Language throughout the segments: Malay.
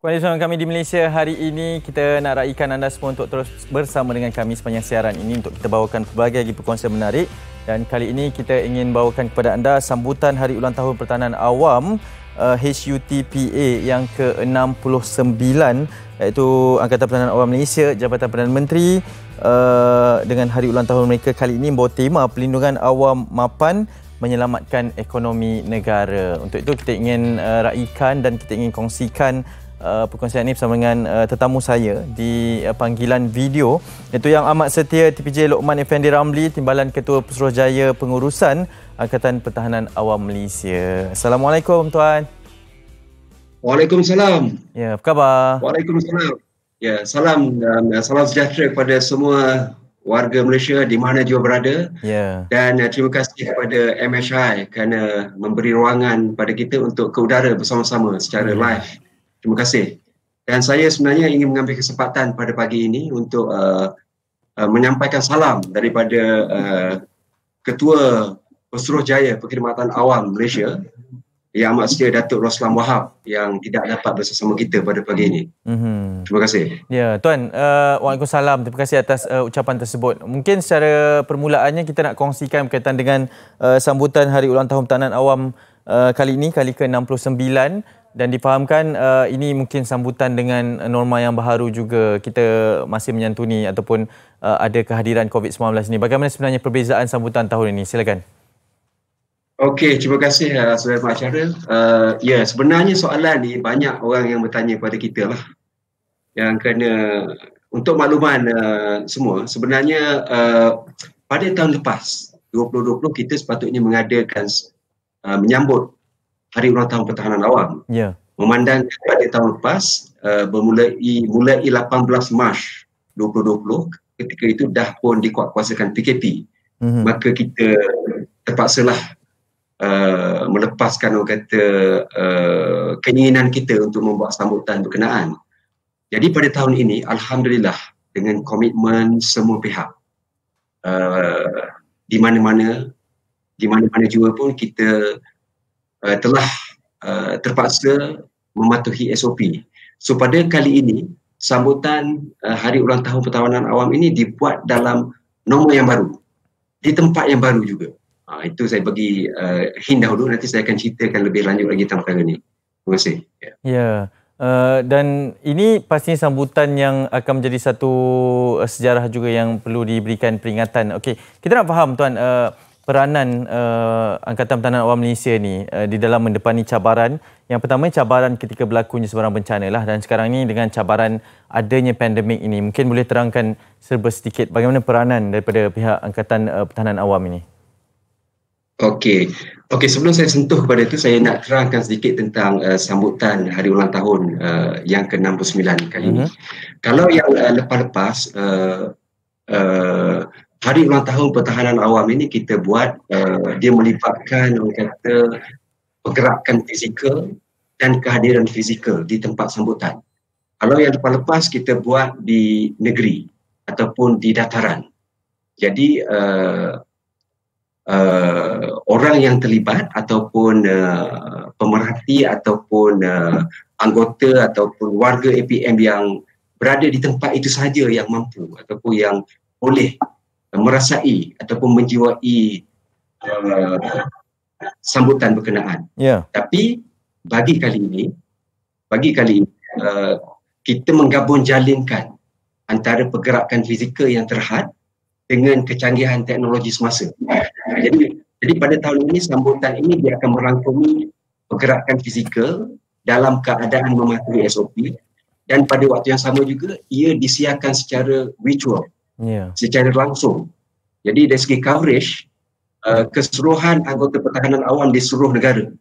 Penonton kami di Malaysia, hari ini kita nak raikan anda semua untuk terus bersama dengan kami sepanjang siaran ini untuk kita bawakan pelbagai perkongsian menarik. Dan kali ini kita ingin bawakan kepada anda sambutan Hari Ulang Tahun Pertahanan Awam HUTPA yang ke-69, iaitu Angkatan Pertahanan Awam Malaysia, Jabatan Perdana Menteri dengan hari ulang tahun mereka kali ini membawa tema Pelindungan Awam Mapan Menyelamatkan Ekonomi Negara. Untuk itu kita ingin raikan dan kita ingin kongsikan perkongsian ini bersama dengan tetamu saya di panggilan video, iaitu Yang Amat Setia TPJ Lokman Effendi Ramli, Timbalan Ketua Pesuruhjaya Pengurusan Angkatan Pertahanan Awam Malaysia. Assalamualaikum tuan. Waalaikumsalam. Ya, apa khabar? Waalaikumsalam. Ya, salam sejahtera kepada semua warga Malaysia di mana jua berada. Ya. Dan terima kasih kepada MHI kerana memberi ruangan pada kita untuk ke udara bersama-sama secara live. Terima kasih. Dan saya sebenarnya ingin mengambil kesempatan pada pagi ini untuk menyampaikan salam daripada Ketua Pesuruhjaya Perkhidmatan Awam Malaysia, Yang Amat Setia Datuk Roslan Wahab, yang tidak dapat bersama kita pada pagi ini. Terima kasih. Ya, Tuan. Waalaikumsalam. Terima kasih atas ucapan tersebut. Mungkin secara permulaannya kita nak kongsikan berkaitan dengan sambutan Hari Ulang Tahun Pertahanan Awam kali ini, kali ke-69. Dan difahamkan ini mungkin sambutan dengan norma yang baharu juga. Kita masih menyantuni ataupun ada kehadiran COVID-19 ini. Bagaimana sebenarnya perbezaan sambutan tahun ini? Silakan. Okey, terima kasih Saudara Pengacara. Ya, sebenarnya soalan ni banyak orang yang bertanya kepada kita lah. Yang kena, untuk makluman semua, sebenarnya pada tahun lepas, 2020, kita sepatutnya mengadakan menyambut Hari Ulang Tahun Pertahanan Awam. Ya. Memandang pada tahun lepas, mulai 18 Mac 2020, ketika itu dah pun dikuatkuasakan PKP. Maka kita terpaksalah melepaskan orang kata keinginan kita untuk membuat sambutan berkenaan. Jadi pada tahun ini, alhamdulillah, dengan komitmen semua pihak, di mana-mana juga pun kita telah terpaksa mematuhi SOP. So pada kali ini, sambutan Hari Ulang Tahun Pertahanan Awam ini dibuat dalam norma yang baru, di tempat yang baru juga. Itu saya bagi hint dahulu, nanti saya akan ceritakan lebih lanjut lagi tentang perkara ini. Terima kasih. Ya. Dan ini pastinya sambutan yang akan menjadi satu sejarah juga yang perlu diberikan peringatan. Okey, kita nak faham tuan, peranan Angkatan Pertahanan Awam Malaysia ni di dalam mendepani cabaran. Yang pertama, cabaran ketika berlakunya sebarang bencana lah, dan sekarang ni dengan cabaran adanya pandemik ini. Mungkin boleh terangkan serba sedikit bagaimana peranan daripada pihak Angkatan Pertahanan Awam ini. Okey, sebelum saya sentuh kepada itu, saya nak terangkan sedikit tentang sambutan Hari Ulang Tahun yang ke-69 kali ini. Kalau yang lepas-lepas, Hari Ulang Tahun Pertahanan Awam ini kita buat, dia melibatkan orang kata pergerakan fizikal dan kehadiran fizikal di tempat sambutan. Kalau yang lepas-lepas kita buat di negeri ataupun di dataran. Jadi orang yang terlibat ataupun pemerhati ataupun anggota ataupun warga APM yang berada di tempat itu sahaja yang mampu ataupun yang boleh merasai ataupun menjiwai sambutan berkenaan. Tapi bagi kali ini kita menggabung jalinkan antara pergerakan fizikal yang terhad dengan kecanggihan teknologi semasa. Jadi pada tahun ini, sambutan ini dia akan merangkumi pergerakan fizikal dalam keadaan mematuhi SOP, dan pada waktu yang sama juga ia disiarkan secara virtual. Secara langsung. Jadi dari segi coverage, keseluruhan anggota pertahanan awam di seluruh negara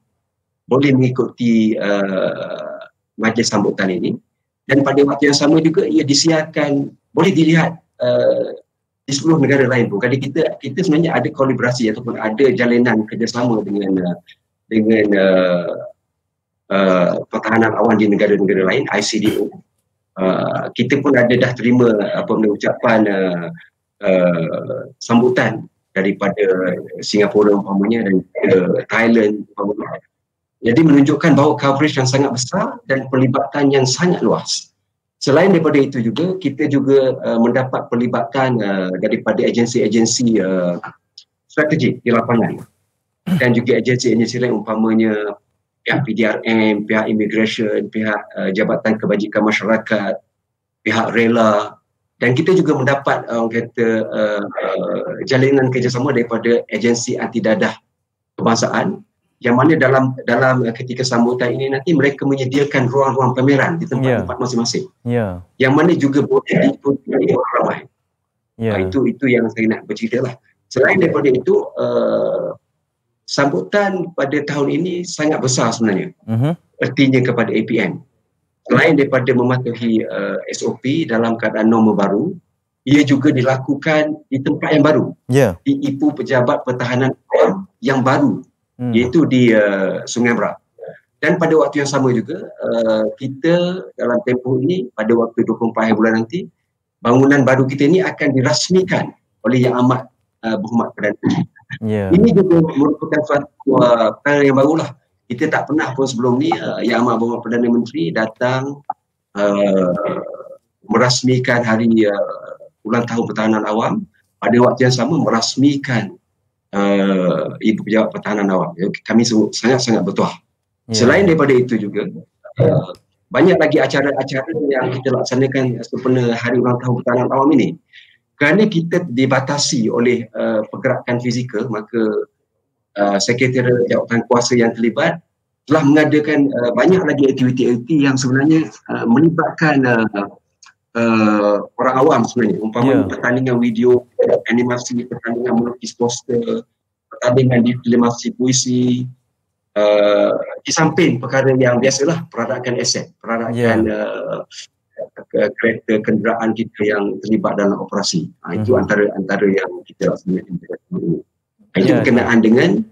boleh mengikuti majlis sambutan ini, dan pada waktu yang sama juga ia disiarkan, boleh dilihat di seluruh negara lain pun. Jadi kita sebenarnya ada kolaborasi ataupun ada jalinan kerjasama dengan pertahanan awam di negara-negara lain, ICDO. Kita pun dah terima ucapan sambutan daripada Singapura umpamanya dan Thailand umpamanya, Jadi menunjukkan bahawa coverage yang sangat besar dan pelibatan yang sangat luas. Selain daripada itu juga, kita juga mendapat pelibatan daripada agensi-agensi strategik di lapangan dan juga agensi-agensi lain umpamanya pihak PDRM, pihak immigration, pihak Jabatan Kebajikan Masyarakat, pihak rela, dan kita juga mendapat jalinan kerjasama daripada agensi anti dadah kebangsaan, yang mana dalam ketika sambutan ini nanti mereka menyediakan ruang-ruang pameran di tempat-tempat masing-masing. Yang mana juga boleh diikuti oleh orang ramai. Itu yang saya nak bercerita lah. Selain daripada itu, sambutan pada tahun ini sangat besar sebenarnya. Ertinya kepada APM. Selain daripada mematuhi SOP dalam keadaan norma baru, ia juga dilakukan di tempat yang baru. Di Ibu Pejabat Pertahanan Awam yang baru, iaitu di Sungai Merak. Dan pada waktu yang sama juga, kita dalam tempoh ini, pada waktu 24 hari bulan nanti, bangunan baru kita ini akan dirasmikan oleh Yang Amat Berhormat Perdana Menteri. Ini juga merupakan suatu perkara yang barulah. Kita tak pernah pun sebelum ni Yang Amat Berhormat Perdana Menteri datang merasmikan hari ulang tahun Pertahanan Awam, pada waktu yang sama merasmikan Ibu Pejabat Pertahanan Awam. Kami sangat-sangat bertuah. Selain daripada itu juga, banyak lagi acara-acara yang kita laksanakan sempena hari ulang tahun Pertahanan Awam ini. Kerana kita dibatasi oleh pergerakan fizikal, maka Sekretariat Jawatan Kuasa yang terlibat telah mengadakan banyak lagi aktiviti-aktiviti yang sebenarnya melibatkan orang awam sebenarnya. Umpamanya pertandingan video, animasi, pertandingan melukis poster, pertandingan difilmasi puisi, di samping perkara yang biasalah, peradakan aset, peradakan kereta kenderaan kita yang terlibat dalam operasi. Itu antara yang kita laksanakan. Itu berkenaan dengan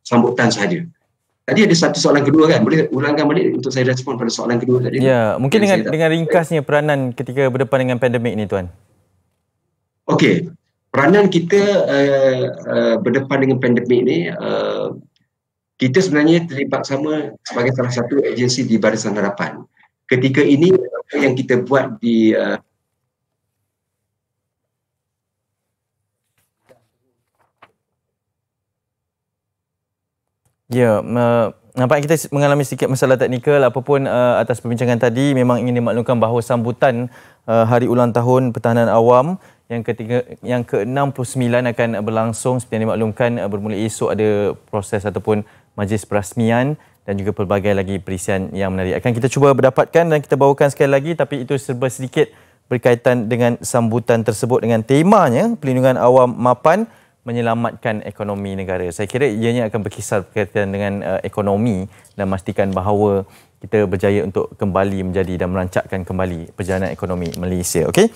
sambutan sahaja. Tadi ada satu soalan kedua kan? Boleh ulangkan balik untuk saya respon pada soalan kedua tadi? Mungkin dengan ringkasnya peranan ketika berdepan dengan pandemik ni, Tuan. Okey. Peranan kita berdepan dengan pandemik ni, kita sebenarnya terlibat sama sebagai salah satu agensi di Barisan Harapan. Ketika ini yang kita buat di nampak kita mengalami sedikit masalah teknikal. Apapun atas perbincangan tadi, memang ingin dimaklumkan bahawa sambutan Hari Ulang Tahun Pertahanan Awam yang ke-69 akan berlangsung seperti yang dimaklumkan bermula esok. Ada proses ataupun majlis perasmian dan juga pelbagai lagi perisian yang menarik. Akan kita cuba berdapatkan dan kita bawakan sekali lagi, tapi itu serba sedikit berkaitan dengan sambutan tersebut dengan temanya Pelindungan Awam Mapan menyelamatkan ekonomi negara. Saya kira ianya akan berkisar berkaitan dengan ekonomi dan memastikan bahawa kita berjaya untuk kembali menjadi dan merancakkan kembali perjalanan ekonomi Malaysia. Okey?